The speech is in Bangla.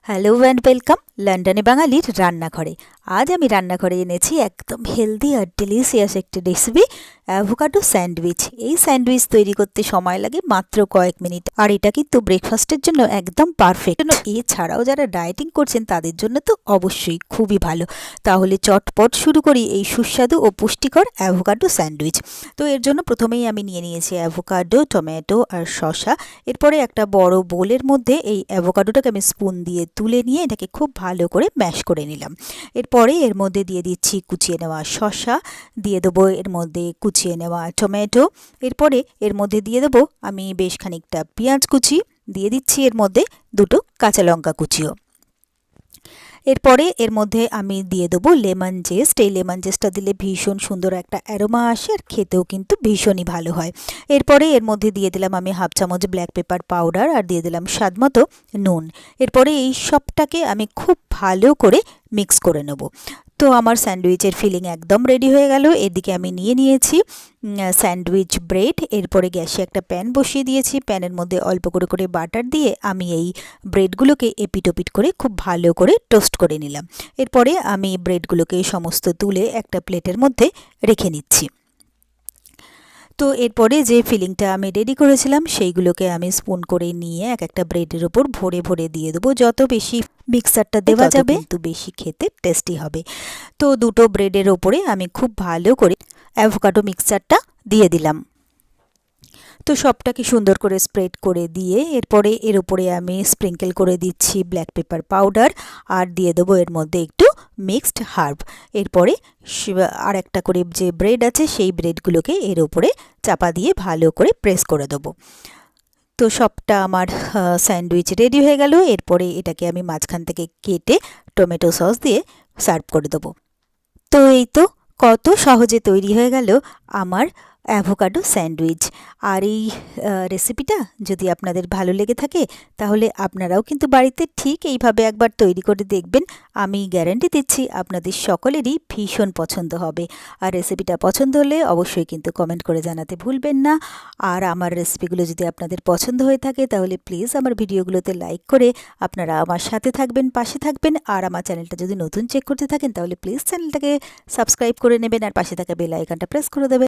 হ্যালো অ্যান্ড ওয়েলকাম লন্ডনে বাঙালির রান্নাঘরে। আজ আমি রান্নাঘরে এনেছি একদম হেলদি আর ডেলিশিয়াস একটি রেসিপি, অ্যাভোকাডো স্যান্ডউইচ। এই স্যান্ডউইচ তৈরি করতে সময় লাগে মাত্র কয়েক মিনিট, আর এটা কিন্তু ব্রেকফাস্টের জন্য একদম পারফেক্ট। এছাড়াও যারা ডায়েটিং করছেন তাদের জন্য তো অবশ্যই খুবই ভালো। তাহলে চটপট শুরু করি এই সুস্বাদু ও পুষ্টিকর অ্যাভোকাডো স্যান্ডউইচ। তো এর জন্য প্রথমেই আমি নিয়ে নিয়েছি অ্যাভোকাডো, টমেটো আর শসা। এরপরে একটা বড় বোলের মধ্যে এই অ্যাভোকাডোটাকে আমি স্পুন দিয়ে তুলে নিয়ে এটাকে খুব ভালো করে ম্যাশ করে নিলাম। এরপরে এর মধ্যে দিয়ে দিচ্ছি কুচিয়ে নেওয়া শসা, দিয়ে দেবো এর মধ্যে কুচিয়ে নেওয়া টমেটো, এরপরে এর মধ্যে দিয়ে দেবো আমি বেশ খানিকটা পেঁয়াজ কুচি, দিয়ে দিচ্ছি এর মধ্যে দুটো কাঁচা লঙ্কা কুচিও। এরপরে এর মধ্যে আমি দিয়ে দেবো লেমন জেস্ট। এই লেমন জেস্টটা দিলে ভীষণ সুন্দর একটা অ্যারোমা আসে আর খেতেও কিন্তু ভীষণই ভালো হয়। এরপরে এর মধ্যে দিয়ে দিলাম আমি হাফ চামচ ব্ল্যাক পেপার পাউডার আর দিয়ে দিলাম স্বাদমতো নুন। এরপরে এই সবটাকে আমি খুব ভালো করে মিক্স করে নেব। তো আমার স্যান্ডউইচের ফিলিং একদম রেডি হয়ে গেল। এদিকে আমি নিয়ে নিয়েছি স্যান্ডউইচ ব্রেড। এরপরে গ্যাসে একটা প্যান বসিয়ে দিয়েছি। প্যানের মধ্যে অল্প করে করে বাটার দিয়ে আমি এই ব্রেডগুলোকে এপিট ওপিট করে খুব ভালো করে টোস্ট করে নিলাম। এরপরে আমি ব্রেডগুলোকে সমস্ত তুলে একটা প্লেটের মধ্যে রেখে নিচ্ছি। তো এরপরে যে ফিলিংটা আমি রেডি করেছিলাম সেইগুলোকে আমি স্পুন করে নিয়ে এক একটা ব্রেডের ওপর ভরে ভরে দিয়ে দেবো। যত বেশি মিক্সারটা দেওয়া যাবে কিন্তু বেশি খেতে টেস্টি হবে। তো দুটো ব্রেডের ওপরে আমি খুব ভালো করে অ্যাভোকাডো মিক্সচারটা দিয়ে দিলাম। তো সবটাকে সুন্দর করে স্প্রেড করে দিয়ে এরপরে এর উপরে আমি স্প্রিঙ্কেল করে দিচ্ছি ব্ল্যাক পেপার পাউডার আর দিয়ে দেবো এর মধ্যে একটু মিক্সড হার্ব। এরপরে আর একটা করে যে ব্রেড আছে সেই ব্রেডগুলোকে এর উপরে চাপা দিয়ে ভালো করে প্রেস করে দেবো। তো সবটা আমার স্যান্ডউইচ রেডি হয়ে গেল। এরপরে এটাকে আমি মাঝখান থেকে কেটে টমেটো সস দিয়ে সার্ভ করে দেবো। তো এই তো কত সহজে তৈরি হয়ে গেল আমার অ্যাভোকাডো স্যান্ডউইচ। আর এই রেসিপিটা যদি আপনাদের ভালো লেগে থাকে তাহলে আপনারাও কিন্তু বাড়িতে ঠিক এইভাবে একবার তৈরি করে দেখবেন। আমি গ্যারান্টি দিচ্ছি আপনাদের সকলেরই ভীষণ পছন্দ হবে। আর রেসিপিটা পছন্দ হলে অবশ্যই কিন্তু কমেন্ট করে জানাতে ভুলবেন না। আর আমার রেসিপিগুলো যদি আপনাদের পছন্দ হয়ে থাকে তাহলে প্লিজ আমার ভিডিওগুলোতে লাইক করে আপনারা আমার সাথে থাকবেন, পাশে থাকবেন। আর আমার চ্যানেলটা যদি নতুন চেক করতে থাকেন তাহলে প্লিজ চ্যানেলটাকে সাবস্ক্রাইব করে নেবেন আর পাশে থাকা বেল আইকনটা প্রেস করে দেবেন।